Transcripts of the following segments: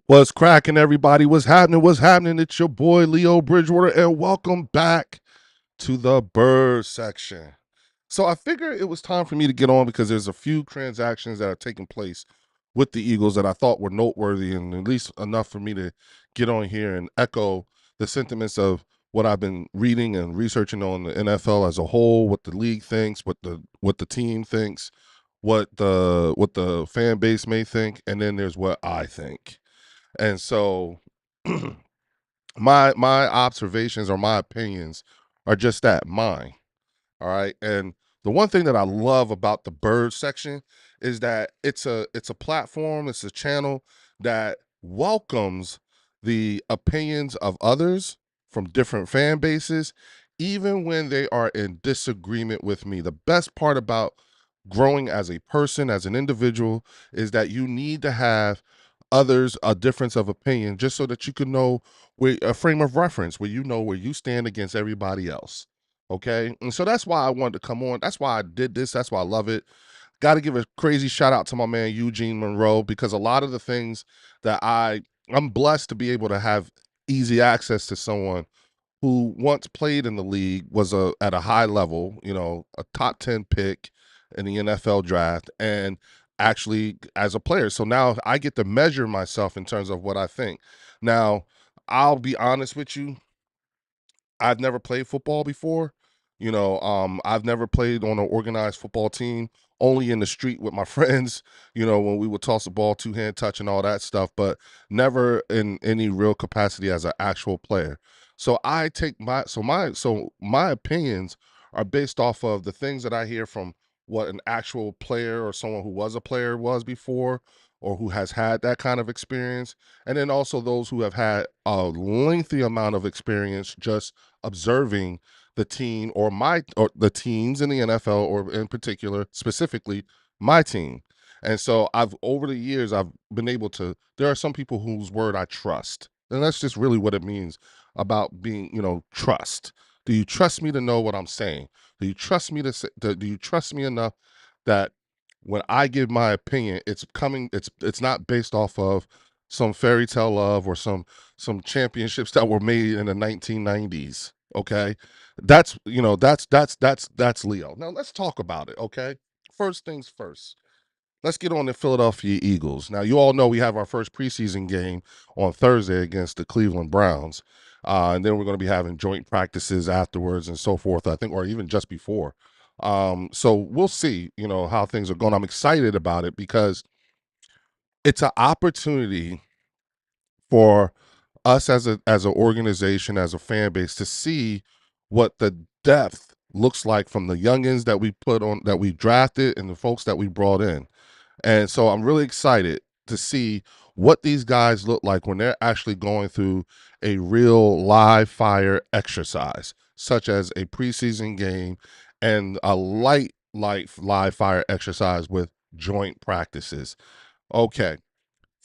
What's cracking, everybody? What's happening? What's happening? It's your boy Leo Bridgewater, and welcome back to the Bird section. So I figured it was time for me to get on because there's a few transactions that are taking place with the Eagles that I thought were noteworthy and at least enough for me to get on here and echo the sentiments of what I've been reading and researching on the NFL as a whole, what the league thinks, what the team thinks, what the fan base may think, and then there's what I think. And so my observations or my opinions are just that, mine. All right. And the one thing that I love about the Bird section is that it's a platform, it's a channel that welcomes the opinions of others from different fan bases, even when they are in disagreement with me. The best part about growing as a person, as an individual, is that you need to have others a difference of opinion just so that you can know where a frame of reference where you know where you stand against everybody else. Okay. And so that's why I wanted to come on. That's why I did this. That's why I love it. Got to give a crazy shout out to my man Eugene Monroe because a lot of the things that I'm blessed to be able to have easy access to someone who once played in the league, was at a high level, a top 10 pick in the NFL draft, and actually as a player. So now I get to measure myself in terms of what I think. Now, I'll be honest with you, I've never played football before. I've never played on an organized football team, only in the street with my friends, when we would toss the ball, two-hand touch and all that stuff, but never in any real capacity as an actual player. So I take my opinions are based off of the things that I hear from what an actual player or someone who was a player was before or who has had that kind of experience, and then also those who have had a lengthy amount of experience just observing the team or the teams in the NFL, or in particular specifically my team. And so I've over the years I've been able to there are some people whose word I trust. And that's just really what it means about being, trust. Do you trust me to know what I'm saying? Do you trust me do you trust me enough that when I give my opinion, it's not based off of some fairy tale love or some championships that were made in the 1990s. Okay. That's Leo. Now let's talk about it. Okay. First things first. Let's get on the Philadelphia Eagles. Now, you all know we have our first preseason game on Thursday against the Cleveland Browns. And then we're going to be having joint practices afterwards and so forth, I think, or even just before. So we'll see, how things are going. I'm excited about it because it's an opportunity for us as an organization, as a fan base, to see what the depth looks like from the youngins that we drafted and the folks that we brought in. And so I'm really excited to see what these guys look like when they're actually going through a real live fire exercise, such as a preseason game and a light live fire exercise with joint practices. Okay.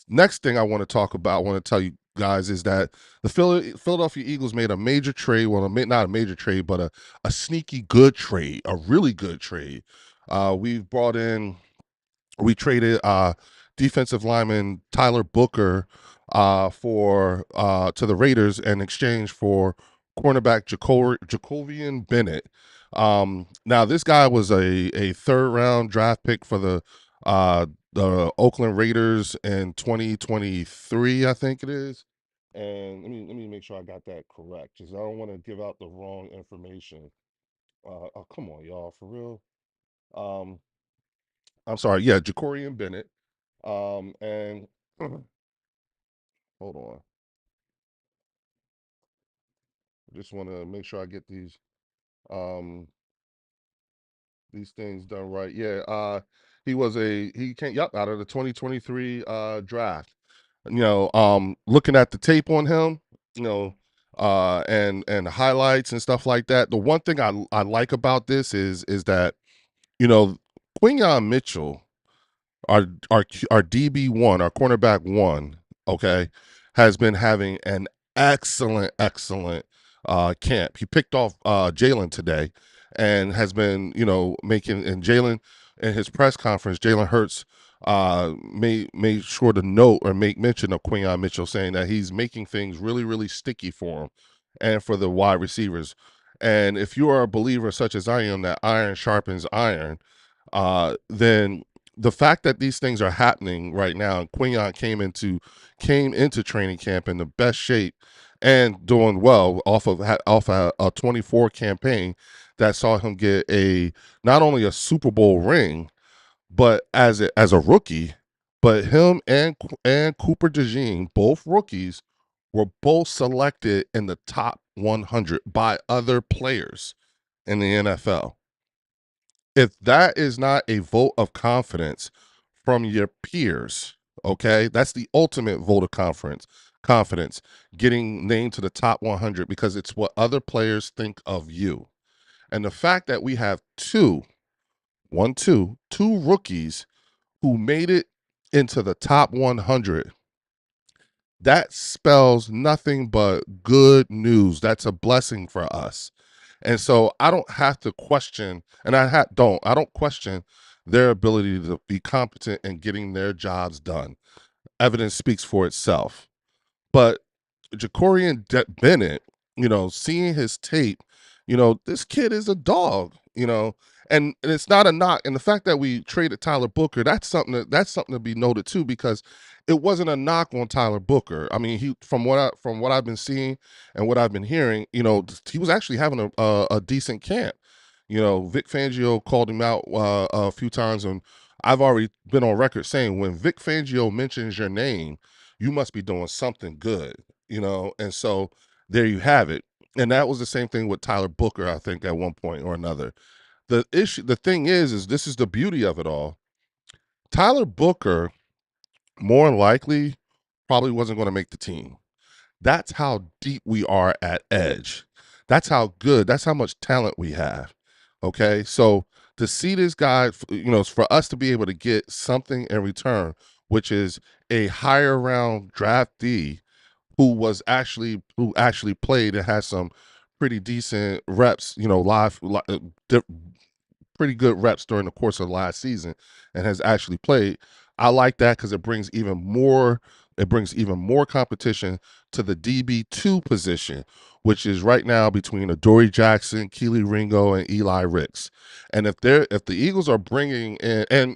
Next thing I want to talk about, I want to tell you guys, is that the Philadelphia Eagles made a major trade. Well, not a major trade, but a sneaky good trade, a really good trade. We've brought in we traded defensive lineman Tyler Booker for to the Raiders in exchange for cornerback Jacovian Bennett. Now this guy was a third round draft pick for the Oakland Raiders in 2023, I think it is. And let me make sure I got that correct, because I don't want to give out the wrong information. Oh, come on, y'all, for real. Um, I'm sorry. Yeah, Jacorian Bennett. And hold on. I just want to make sure I get um these things done right. Yeah, he came out of the 2023 draft. Looking at the tape on him, you know, and the highlights and stuff like that. The one thing I like about this is that, you know, Quinyon Mitchell, our DB1, our cornerback one, okay, has been having an excellent camp. He picked off Jalen today, and has been, making, and Jalen, in his press conference, Jalen Hurts made sure to note or make mention of Quinyon Mitchell, saying that he's making things really, really sticky for him and for the wide receivers. And if you are a believer such as I am that iron sharpens iron, then the fact that these things are happening right now, and Quinyon came into training camp in the best shape and doing well off a 24 campaign that saw him get a not only a Super Bowl ring, but as a rookie, but him and Cooper DeJean, both rookies, were both selected in the top 100 by other players in the NFL. If that is not a vote of confidence from your peers, okay, that's the ultimate vote of confidence, getting named to the top 100 because it's what other players think of you. And the fact that we have two rookies who made it into the top 100, that spells nothing but good news. That's a blessing for us. And so I don't have to question, and I don't question their ability to be competent in getting their jobs done. Evidence speaks for itself. But Bennett, seeing his tape, this kid is a dog, and it's not a knock. And the fact that we traded Tyler Booker, that's something to be noted too, because it wasn't a knock on Tyler Booker. I mean, he from what I've been seeing and what I've been hearing, he was actually having a decent camp. Vic Fangio called him out a few times, and I've already been on record saying when Vic Fangio mentions your name, you must be doing something good, and so there you have it. And that was the same thing with Tyler Booker, I think, at one point or another. The thing is this is the beauty of it all. Tyler Booker, more than likely, probably wasn't going to make the team. That's how deep we are at edge. That's how good, that's how much talent we have. Okay. So to see this guy, for us to be able to get something in return, which is a higher round draftee who actually played and had some pretty decent reps, pretty good reps during the course of last season and has actually played. I like that because it brings even more competition to the DB2 position, which is right now between Adoree Jackson, Keely Ringo, and Eli Ricks. And if the Eagles are bringing in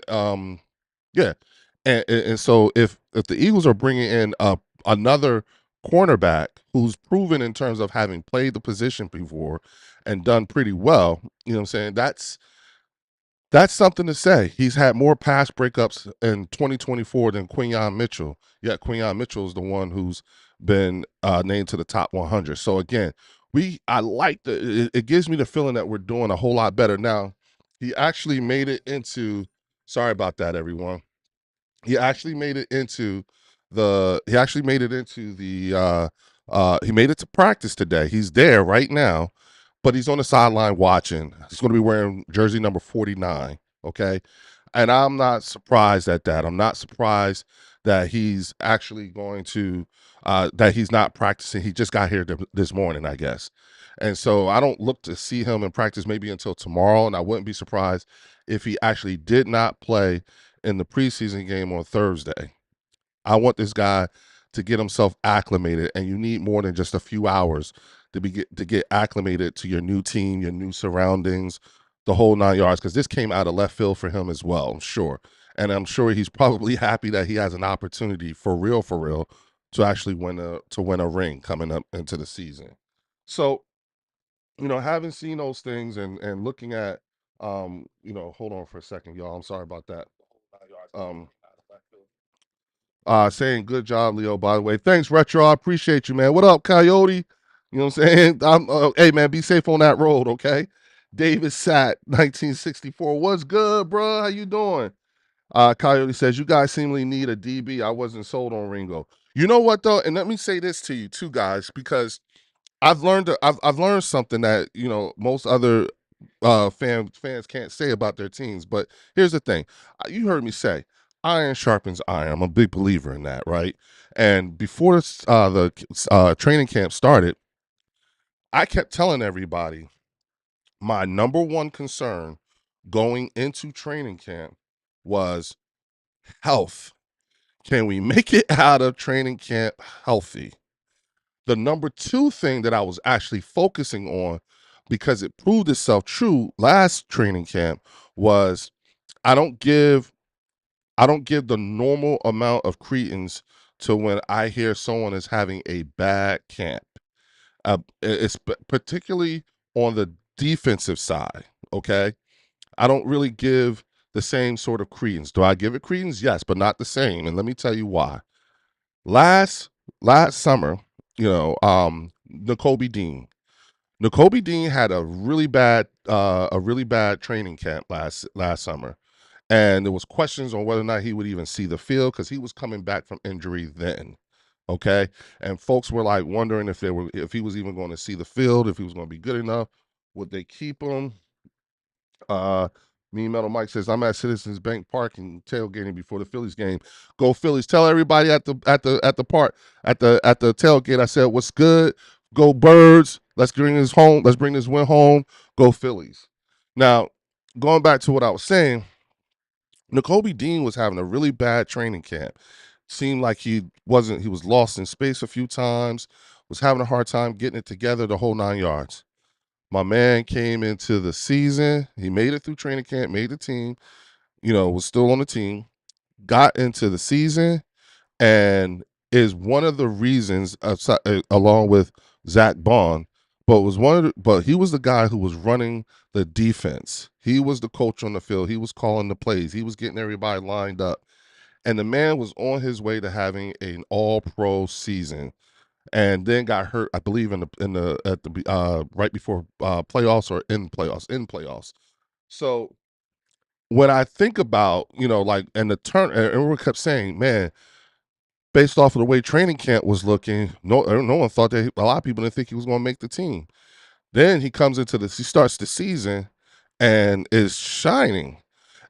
yeah, and so if the Eagles are bringing in another cornerback who's proven in terms of having played the position before and done pretty well, you know what I'm saying? That's something to say. He's had more pass breakups in 2024 than Quinyon Mitchell. Yet Quinyon Mitchell is the one who's been named to the top 100. So again, I like it gives me the feeling that we're doing a whole lot better. Now, he actually made it into, sorry about that, everyone. He actually made it into he actually made it into he made it to practice today. He's there right now, but he's on the sideline watching. He's going to be wearing jersey number 49, okay? And I'm not surprised at that. I'm not surprised that he's actually going to that he's not practicing. He just got here this morning, I guess. And so I don't look to see him in practice maybe until tomorrow, and I wouldn't be surprised if he actually did not play in the preseason game on Thursday. I want this guy to get himself acclimated, and you need more than just a few hours to get acclimated to your new team, your new surroundings, the whole 9 yards. Because this came out of left field for him as well, I'm sure, and I'm sure he's probably happy that he has an opportunity for real, to actually win a ring coming up into the season. So having seen those things and looking at, hold on for a second, y'all. I'm sorry about that. Um, saying good job, Leo, by the way. Thanks, Retro. I appreciate you, man. What up, Coyote? You know what I'm saying? Hey, man, be safe on that road, okay? David Sat, 1964. What's good, bro? How you doing? Coyote says, you guys seemingly need a DB. I wasn't sold on Ringo. You know what, though? And let me say this to you, too, guys, because I've learned something that, most other fans can't say about their teams. But here's the thing: you heard me say, iron sharpens iron. I'm a big believer in that, right? And before the training camp started, I kept telling everybody my number one concern going into training camp was Health. Can we make it out of training camp healthy? The number two thing that I was actually focusing on, because it proved itself true last training camp, was I don't give I don't give the normal amount of credence to when I hear someone is having a bad camp. It's particularly on the defensive side. Okay, I don't really give the same sort of credence. Do I give it credence? Yes, but not the same. And let me tell you why. Last last summer, N'Kobe Dean. N'Kobe Dean had a really bad training camp last summer, and there was questions on whether or not he would even see the field because he was coming back from injury then. Okay, and folks were like wondering if he was even going to see the field, if he was going to be good enough, would they keep him? Uh, Metal Mike says, I'm at Citizens Bank Parking tailgating before the Phillies game. Go Phillies! Tell everybody at the park at the tailgate. I said, what's good? Go Birds! Let's bring this home. Let's bring this win home. Go Phillies! Now, going back to what I was saying, N'Kobe Dean was having a really bad training camp. Seemed like he wasn't. He was lost in space a few times. Was having a hard time getting it together. The whole 9 yards. My man came into the season. He made it through training camp, made the team, was still on the team, got into the season, and is one of the reasons, along with Zach Bond, but he was the guy who was running the defense. He was the coach on the field. He was calling the plays. He was getting everybody lined up. And the man was on his way to having an all pro season and then got hurt, I believe, at the right before playoffs or in playoffs. So when I think about like and the turn, and everyone kept saying, man, based off of the way training camp was looking, no one thought that a lot of people didn't think he was going to make the team. Then he starts the season and is shining,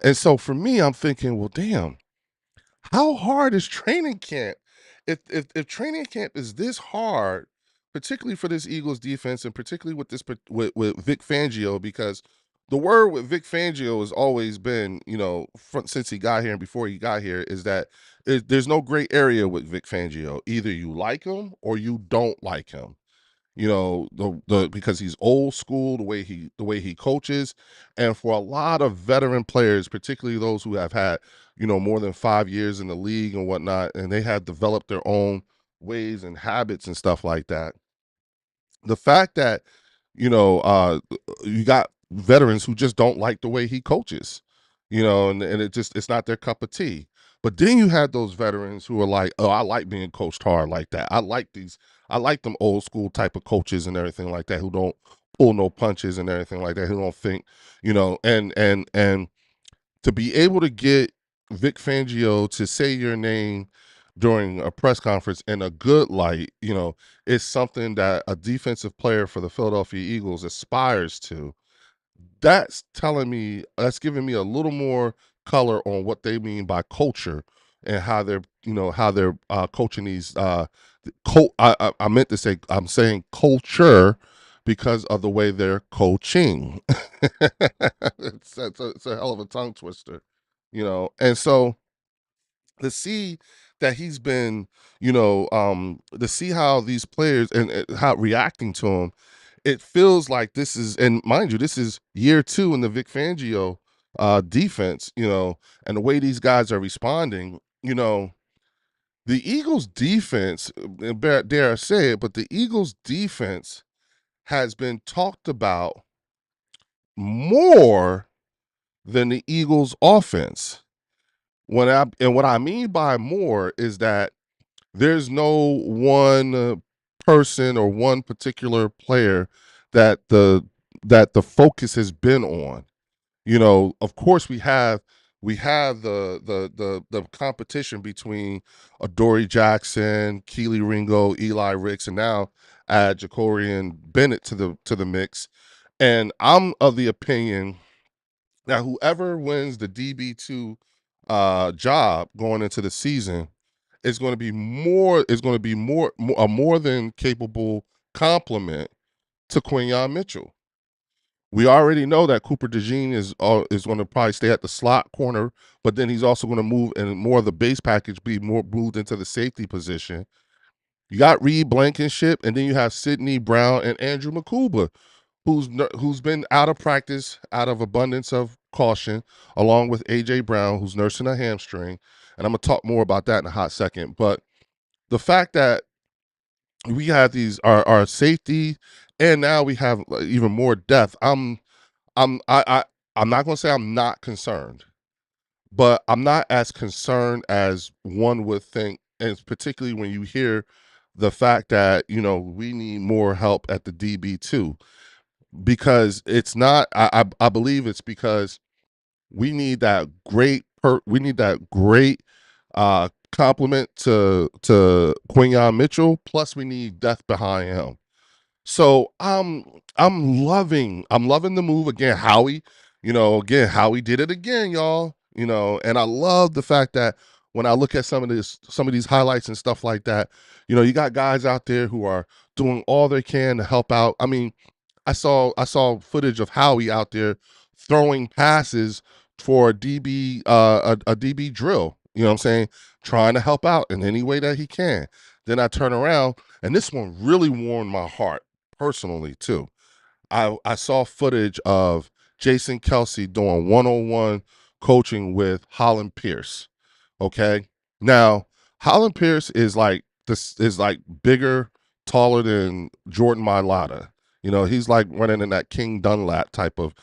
and so for me, I'm thinking, well, damn, how hard is training camp? If training camp is this hard, particularly for this Eagles defense, and particularly with with Vic Fangio, because the word with Vic Fangio has always been, since he got here and before he got here, is that there's no gray area with Vic Fangio. Either you like him or you don't like him. The because he's old school, the way he coaches, and for a lot of veteran players, particularly those who have had more than 5 years in the league and whatnot, and they have developed their own ways and habits and stuff like that. The fact that you got veterans who just don't like the way he coaches, and it's not their cup of tea. But then you had those veterans who are like, oh, I like being coached hard like that. I like them old school type of coaches and everything like that who don't pull no punches and everything like that, who don't think, and to be able to get Vic Fangio to say your name during a press conference in a good light, is something that a defensive player for the Philadelphia Eagles aspires to. That's giving me a little more color on what they mean by culture and how they're coaching these I meant to say, I'm saying culture because of the way they're coaching. It's a hell of a tongue twister, and so to see that he's been, to see how these players and how reacting to him, it feels like this is, and mind you, this is year two in the Vic Fangio defense, and the way these guys are responding, the Eagles defense, dare I say it, but the Eagles defense has been talked about more than the Eagles offense. What I mean by more is that there's no one person or one particular player that the focus has been on. Of course we have the competition between Adoree Jackson, Keely Ringo, Eli Ricks, and now add Jacorian Bennett to the mix. And I'm of the opinion that whoever wins the DB2 job going into the season is going to be a more than capable complement to Quinyon Mitchell. We already know that Cooper DeJean is going to probably stay at the slot corner, but then he's also going to move and more of the base package be more moved into the safety position. You got Reed Blankenship, and then you have Sidney Brown and Andrew Makuba, who's been out of practice out of abundance of caution, along with AJ Brown, who's nursing a hamstring. And I'm gonna talk more about that in a hot second. But the fact that we have these our safety, and now we have even more depth. I'm not gonna say I'm not concerned, but I'm not as concerned as one would think, and particularly when you hear the fact that we need more help at the DB too, because it's not. I believe it's because we need that great compliment to Quinyon Mitchell. Plus, we need depth behind him. So I'm loving the move again. Howie, again, Howie did it again, y'all. And I love the fact that when I look at some of these highlights and stuff like that, you got guys out there who are doing all they can to help out. I mean, I saw footage of Howie out there throwing passes for a DB a DB drill. You know what I'm saying? Trying to help out in any way that he can. Then I turn around, and this one really warmed my heart personally too. I saw footage of Jason Kelsey doing one-on-one coaching with Holland Pierce. Okay. Now, Holland Pierce is like bigger, taller than Jordan Mailata. He's like running in that King Dunlap type of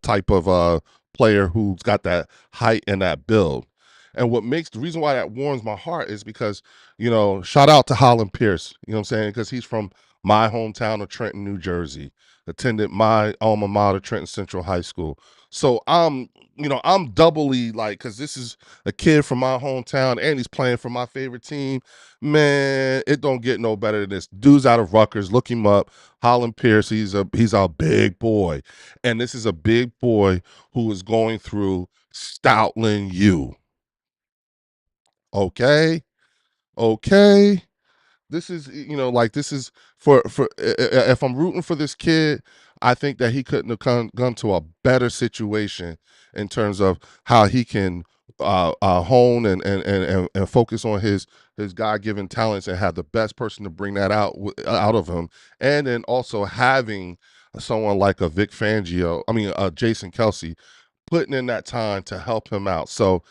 type of player who's got that height and that build. And what makes the reason why that warms my heart is because, shout out to Holland Pierce, you know what I'm saying? Because he's from my hometown of Trenton, New Jersey, attended my alma mater, Trenton Central High School. So I'm doubly like, because this is a kid from my hometown and he's playing for my favorite team. Man, it don't get no better than this. Dude's out of Rutgers. Look him up. Holland Pierce. He's a big boy, and this is a big boy who is going through Stoutland U. Okay, okay. This is like this is for if I'm rooting for this kid, I think that he couldn't have gone to a better situation in terms of how he can hone and focus on his God-given talents and have the best person to bring that out of him, and then also having someone like a Vic Fangio, I mean Jason Kelsey, putting in that time to help him out. So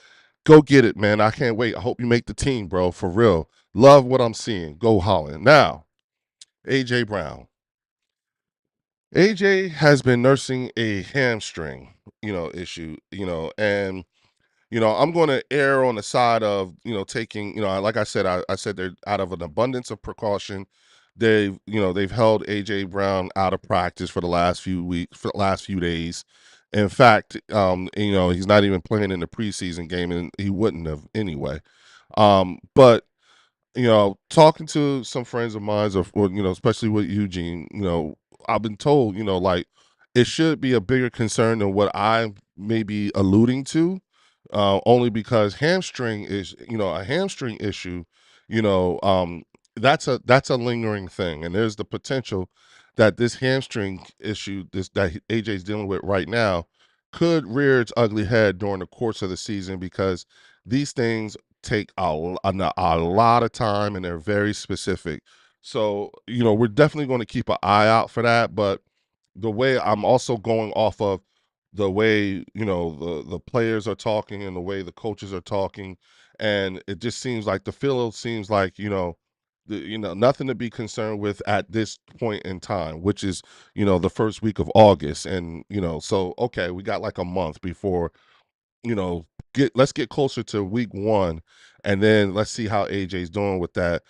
go get it, man. I can't wait. I hope you make the team, bro. For real. Love what I'm seeing. Go Holland. Now, AJ Brown. AJ has been nursing a hamstring, issue, and I'm going to err on the side of, taking, like I said, I said they're out of an abundance of precaution. They've held AJ Brown out of practice for the last few weeks, for the last few days. In fact, he's not even playing in the preseason game, and he wouldn't have anyway. But talking to some friends of mine, or especially with Eugene, I've been told, like it should be a bigger concern than what I may be alluding to, only because hamstring is, a hamstring issue, you know, um, that's a lingering thing, and there's the potential that this hamstring issue, this that AJ's dealing with right now, could rear its ugly head during the course of the season because these things take a lot of time and they're very specific. So, we're definitely going to keep an eye out for that. But the way I'm also going off of the way, the players are talking and the way the coaches are talking. And it just seems like the field seems like, nothing to be concerned with at this point in time, which is, the first week of August. And, so, okay, we got like a month before you know, let's get closer to week one, and then let's see how AJ's doing with that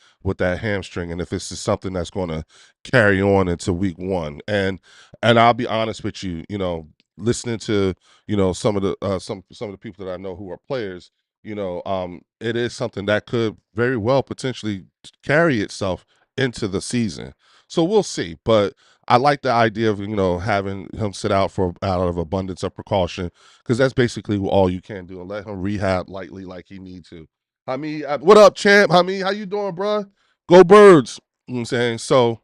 hamstring, and if this is something that's going to carry on into week one. And I'll be honest with you, listening to some of the people that I know who are players, it is something that could very well potentially carry itself into the season. So we'll see, but I like the idea of having him sit out of abundance of precaution because that's basically all you can do and let him rehab lightly like he needs to. Hamid, what up, champ? Hamid, how you doing, bro? Go Birds. You know what I'm saying? So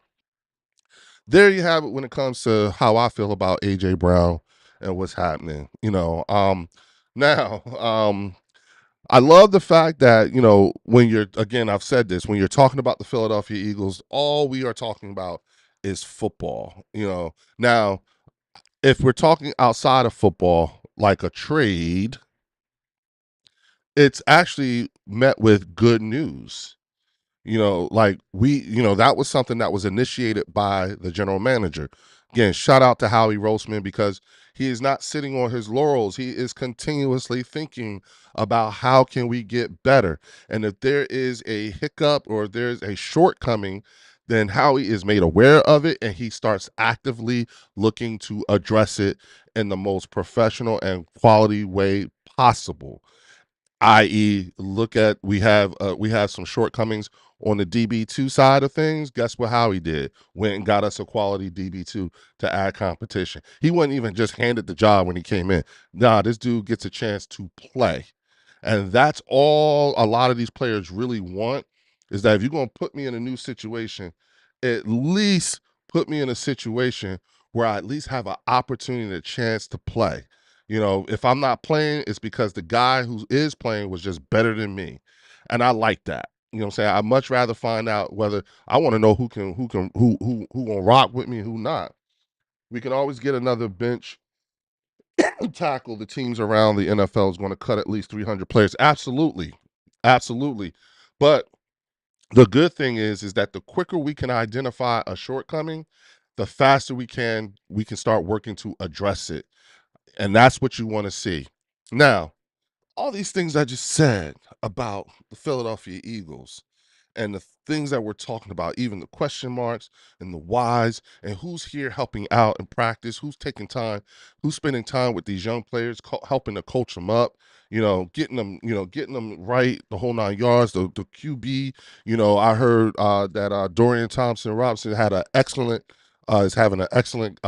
there you have it when it comes to how I feel about AJ Brown and what's happening. Now, I love the fact that, when you're, again, I've said this, when you're talking about the Philadelphia Eagles, all we are talking about is football. Now, if we're talking outside of football, like a trade, it's actually met with good news. Like that was something that was initiated by the general manager. Again, shout out to Howie Roseman, because he is not sitting on his laurels. He is continuously thinking about how can we get better. And if there is a hiccup or if there's a shortcoming, then Howie is made aware of it and he starts actively looking to address it in the most professional and quality way possible, i.e., look at we have some shortcomings on the DB2 side of things. Guess what Howie did? Went and got us a quality DB2 to add competition. He wasn't even just handed the job when he came in. Nah, this dude gets a chance to play. And that's all a lot of these players really want, is that if you're going to put me in a new situation, at least put me in a situation where I at least have an opportunity and a chance to play. If I'm not playing, it's because the guy who is playing was just better than me. And I like that. You know what I'm saying? I'd much rather find out whether I want to know who gonna rock with me and who not. We can always get another bench tackle. The teams around the NFL is going to cut at least 300 players. Absolutely. Absolutely. But the good thing is that the quicker we can identify a shortcoming, the faster we can start working to address it. And that's what you want to see. Now, all these things I just said about the Philadelphia Eagles and the things that we're talking about, even the question marks and the whys, and who's here helping out in practice, who's taking time, who's spending time with these young players, helping to coach them up, getting them right, the whole 9 yards, the QB. I heard that Dorian Thompson Robinson had an excellent, is having an excellent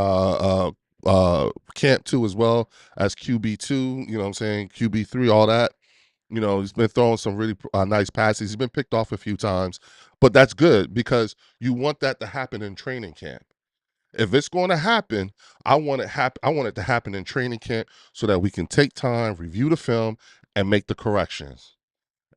camp too, as well as QB2. You know what I'm saying? QB3, all that. He's been throwing some really nice passes. He's been picked off a few times, but that's good because you want that to happen in training camp. If it's going to happen, I want it to happen in training camp so that we can take time, review the film, and make the corrections.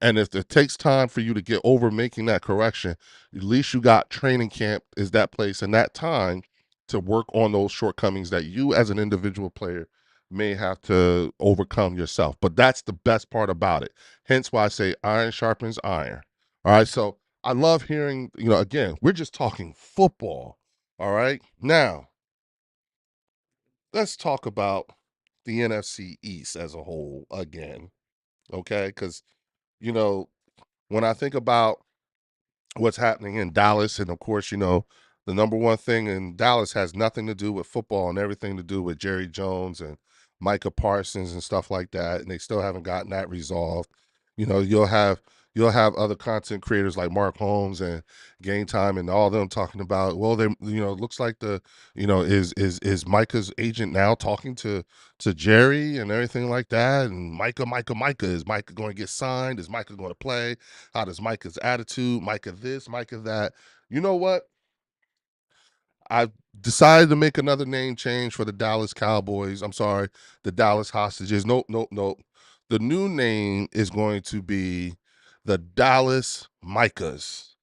And if it takes time for you to get over making that correction, at least you got training camp is that place and that time to work on those shortcomings that you as an individual player may have to overcome yourself. But that's the best part about it. Hence why I say iron sharpens iron. All right. So I love hearing, again, we're just talking football. All right. Now, let's talk about the NFC East as a whole again. Okay. Because, you know, when I think about what's happening in Dallas, and of course, the number one thing in Dallas has nothing to do with football and everything to do with Jerry Jones and Micah Parsons and stuff like that, and they still haven't gotten that resolved. You'll have other content creators like Mark Holmes and Game Time and all them talking about, well, they it looks like is Micah's agent now talking to Jerry and everything like that, and Micah, is Micah going to get signed? Is Micah going to play? How does Micah's attitude, Micah this, Micah that? You know what? I decided to make another name change for the Dallas Cowboys. I'm sorry, the Dallas Hostages. Nope, nope, nope. The new name is going to be the Dallas Micahs.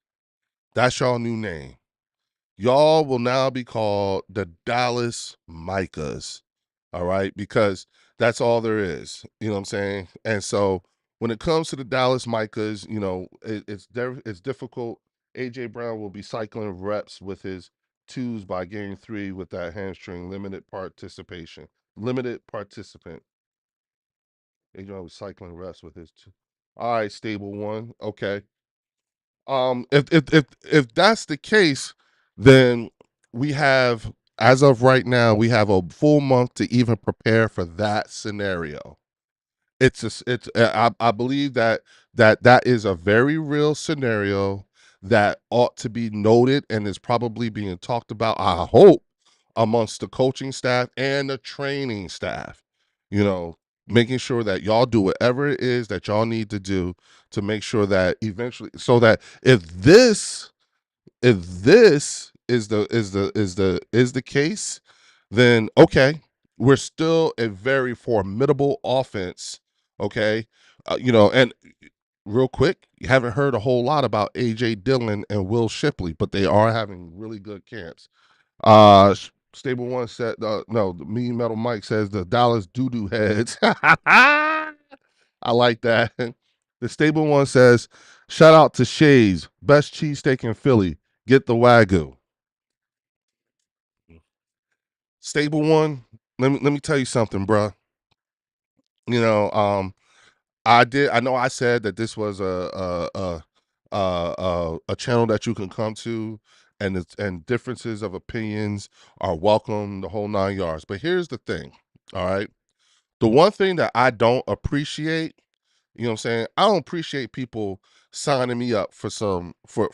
That's y'all new name. Y'all will now be called the Dallas Micahs. All right, because that's all there is. You know what I'm saying? And so when it comes to the Dallas Micahs, it's difficult. AJ Brown will be cycling reps with his twos by game 3 with that hamstring limited participation. Limited participant. AJ Brown was cycling reps with his two. All right, stable one. Okay. If that's the case, then we have, as of right now, we have a full month to even prepare for that scenario. I believe that is a very real scenario that ought to be noted and is probably being talked about, I hope, amongst the coaching staff and the training staff. You know, making sure that y'all do whatever it is that y'all need to do to make sure that eventually, so that if this is the case, then okay, we're still a very formidable offense. Okay, and real quick, you haven't heard a whole lot about AJ Dillon and Will Shipley, but they are having really good camps. Stable One said, no, the Mean Metal Mike says the Dallas Doo-Doo Heads. I like that. The Stable One says, shout out to Shays, best cheesesteak in Philly. Get the Wagyu. Stable One, let me tell you something, bruh. You know, I know I said that this was a channel that you can come to, and differences of opinions are welcome, the whole 9 yards. But here's the thing, all right? The one thing that I don't appreciate, you know what I'm saying? I don't appreciate people signing me up for some for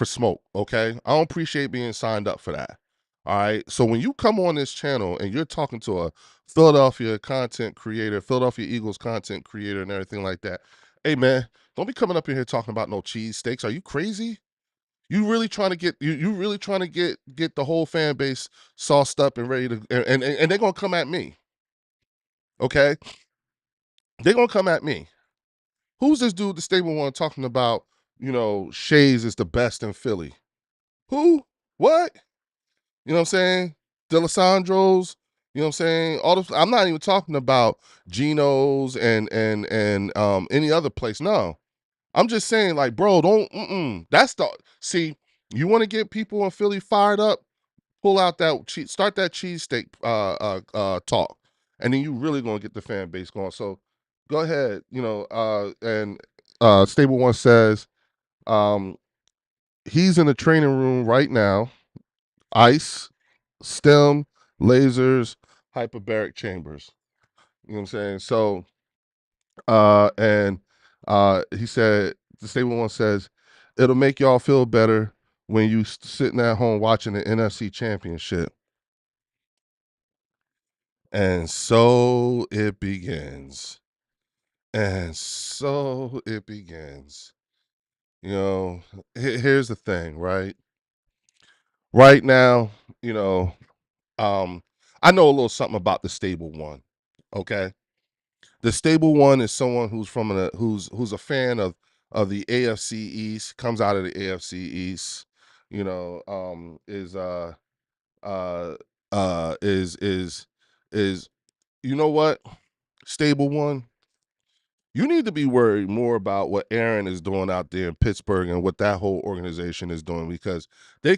smoke, okay? I don't appreciate being signed up for that. All right. So when you come on this channel and you're talking to a Philadelphia content creator, Philadelphia Eagles content creator and everything like that, hey man, don't be coming up in here talking about no cheese steaks. Are you crazy? You really trying to you really trying to get the whole fan base sauced up and ready to and they're gonna come at me. Okay? They're gonna come at me. Who's this dude, the stable one, talking about, Shays is the best in Philly? Who? What? You know what I'm saying? Delisandro's, you know what I'm saying? I'm not even talking about Geno's and any other place. No. I'm just saying, like, bro, that's the see, you want to get people in Philly fired up, pull out that start that cheesesteak talk. And then you really gonna get the fan base going. So go ahead, and Stable One says, um, he's in the training room right now. Ice, stem, lasers, hyperbaric chambers. You know what I'm saying? So and he said, the Stable One says, it'll make y'all feel better when you sitting at home watching the NFC Championship. And so it begins. And so it begins. You know, here's the thing, right? Right now, you know, um, I know a little something about the Stable One. Okay. The Stable One is someone who's from who's a fan of the AFC East, comes out of the AFC East, uh is you know what? Stable One, you need to be worried more about what Aaron is doing out there in Pittsburgh and what that whole organization is doing, because the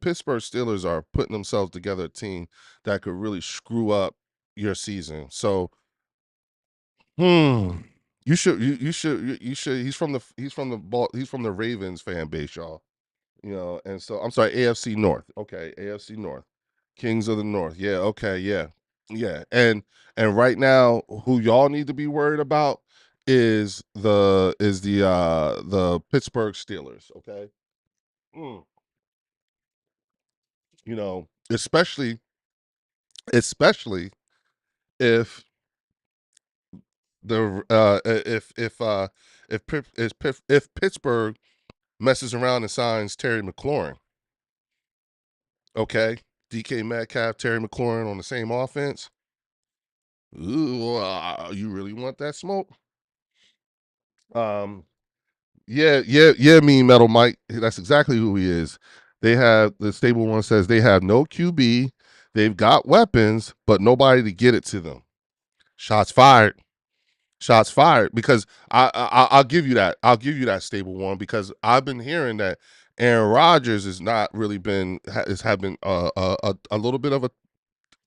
Pittsburgh Steelers are putting themselves together a team that could really screw up your season. So, you should he's from the Ravens fan base, y'all. And so I'm sorry, AFC North. Okay, AFC North. Kings of the North. Yeah, okay, yeah. Yeah. And right now, who y'all need to be worried about is the Pittsburgh Steelers, okay? Mm. Especially if the if Pittsburgh messes around and signs Terry McLaurin, okay? DK Metcalf, Terry McLaurin on the same offense. Ooh, you really want that smoke? Um, yeah, yeah, yeah. Mean Metal Mike. That's exactly who he is. The Stable One says they have no QB. They've got weapons, but nobody to get it to them. Shots fired. Shots fired. Because I'll give you that. I'll give you that, Stable One, because I've been hearing that Aaron Rodgers has not really been has having a little bit of a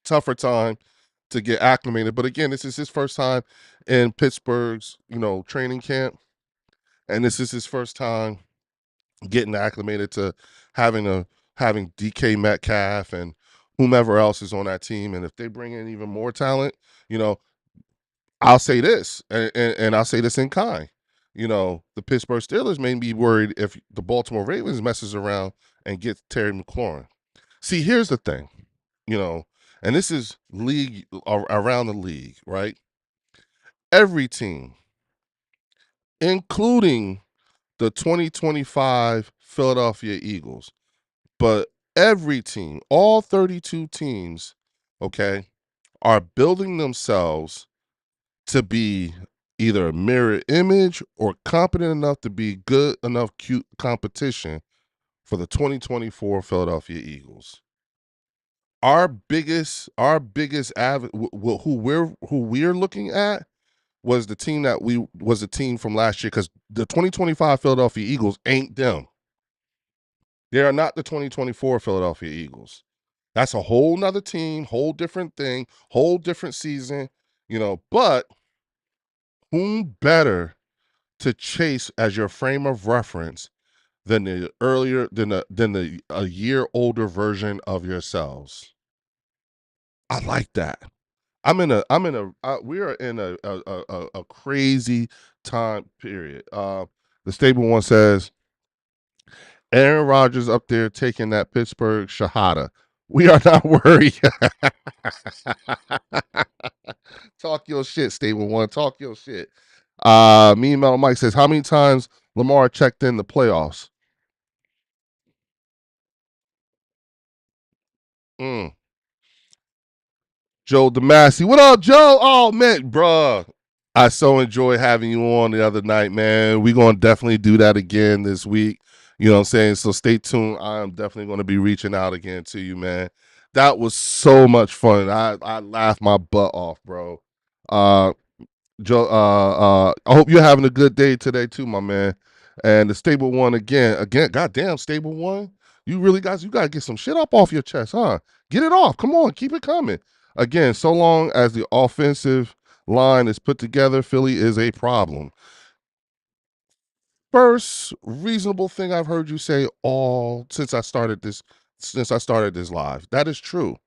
tougher time to get acclimated. But again, this is his first time in Pittsburgh's, training camp, and this is his first time getting acclimated to having a having DK Metcalf and whomever else is on that team. And if they bring in even more talent, you know, I'll say this, and I'll say this in kind. The Pittsburgh Steelers may be worried if the Baltimore Ravens messes around and gets Terry McLaurin. See, here's the thing, you know, and this is league around the league, right? Every team, including the 2025 Philadelphia Eagles, but every team, all 32 teams, okay, are building themselves to be either a mirror image or competent enough to be good enough cute competition for the 2024 Philadelphia Eagles. Who we're looking at was the team from last year, because the 2025 Philadelphia Eagles ain't them. They are not the 2024 Philadelphia Eagles. That's a whole nother team, whole different thing, whole different season, but whom better to chase as your frame of reference than the earlier than the a year older version of yourselves. I like that. We are in a crazy time period. The stable one says Aaron Rodgers up there taking that Pittsburgh shahada. We are not worried. Talk your shit, stable one. Talk your shit. Me and Metal Mike says, how many times Lamar checked in the playoffs? Mm. Joe Damassi. What up, Joe? Oh man, bruh. I so enjoyed having you on the other night, man. We're gonna definitely do that again this week. You know what I'm saying? So stay tuned. I am definitely gonna be reaching out again to you, man. That was so much fun. I laughed my butt off, bro. Uh Joe, I hope you're having a good day today too, my man. And the stable one again, goddamn stable one. You gotta get some shit up off your chest, huh? Get it off. Come on, keep it coming. Again, so long as the offensive line is put together, Philly is a problem. First reasonable thing I've heard you say all since I started this live. That is true.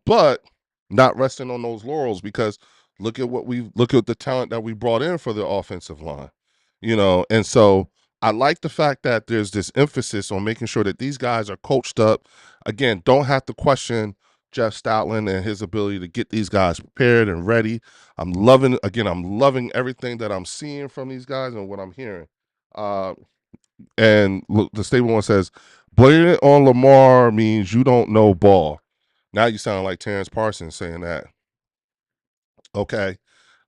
But not resting on those laurels, because look at the talent that we brought in for the offensive line. And so I like the fact that there's this emphasis on making sure that these guys are coached up. Again, don't have to question Jeff Stoutland and his ability to get these guys prepared and ready. I'm loving everything that I'm seeing from these guys and what I'm hearing. Uh, and look, the stable one says, blaming it on Lamar means you don't know ball. Now you sound like Terrence Parsons saying that. Okay.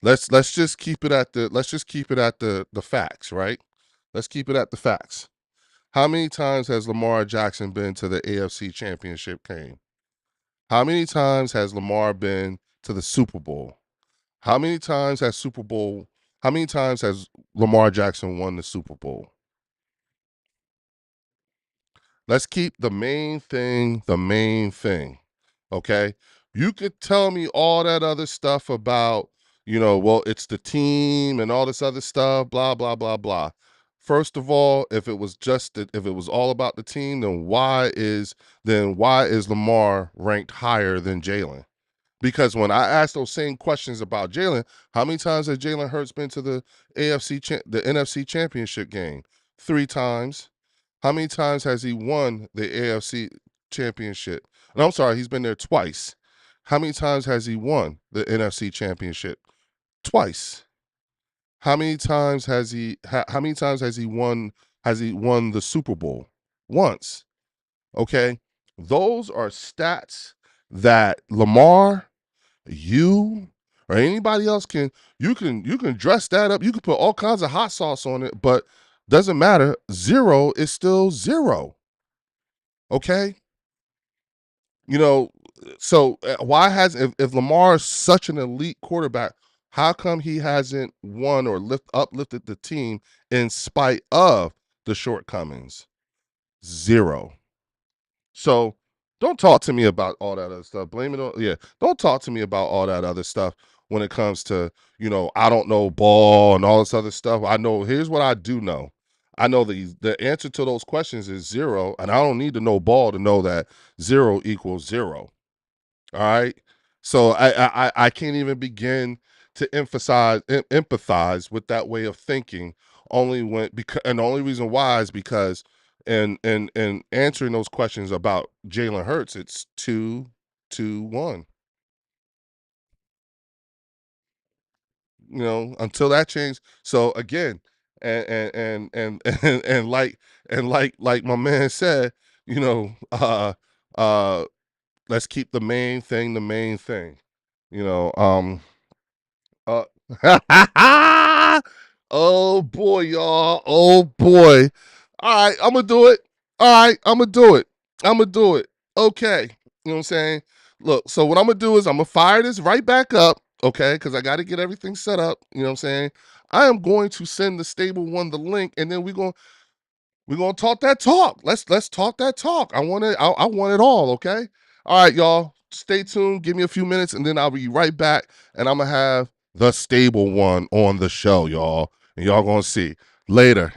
Let's just keep it at the facts, right? Let's keep it at the facts. How many times has Lamar Jackson been to the AFC Championship game? How many times has Lamar been to the Super Bowl? How many times has Super Bowl how many times has Lamar Jackson won the Super Bowl? Let's keep the main thing. Okay. You could tell me all that other stuff about, well, it's the team and all this other stuff, blah, blah, blah, blah. First of all, if it was all about the team, then why is Lamar ranked higher than Jalen? Because when I asked those same questions about Jalen, how many times has Jalen Hurts been to the NFC Championship game? 3 times. How many times has he won the AFC Championship? And I'm sorry, he's been there twice. How many times has he won the NFC Championship? Twice. How many times has he won the Super Bowl? Once. Okay? Those are stats that Lamar, you, or anybody else you can dress that up. You can put all kinds of hot sauce on it, but doesn't matter. Zero is still zero. Okay? You know, so why has if Lamar is such an elite quarterback, how come he hasn't won or uplifted the team in spite of the shortcomings? Zero. So don't talk to me about all that other stuff. Blame it on, yeah. Don't talk to me about all that other stuff when it comes to, I don't know ball and all this other stuff. I know, here's what I do know. I know the answer to those questions is zero, and I don't need to know ball to know that zero equals zero. All right. So I can't even begin to empathize with that way of thinking. And the only reason why is because in answering those questions about Jalen Hurts, it's 2-1. Until that change. So again, and like my man said, you know, let's keep the main thing the main thing. You know, uh oh boy, y'all. Oh boy. All right, I'm gonna do it. All right, I'm gonna do it. I'm gonna do it. Okay. You know what I'm saying? Look, so what I'm gonna do is I'm gonna fire this right back up, okay? Because I gotta get everything set up. You know what I'm saying? I am going to send the stable one the link, and then we're gonna talk that talk. Let's talk that talk. I want it, I want it all, okay? All right, y'all. Stay tuned. Give me a few minutes, and then I'll be right back, and I'm gonna have the stable one on the show, y'all. And y'all gonna see. Later.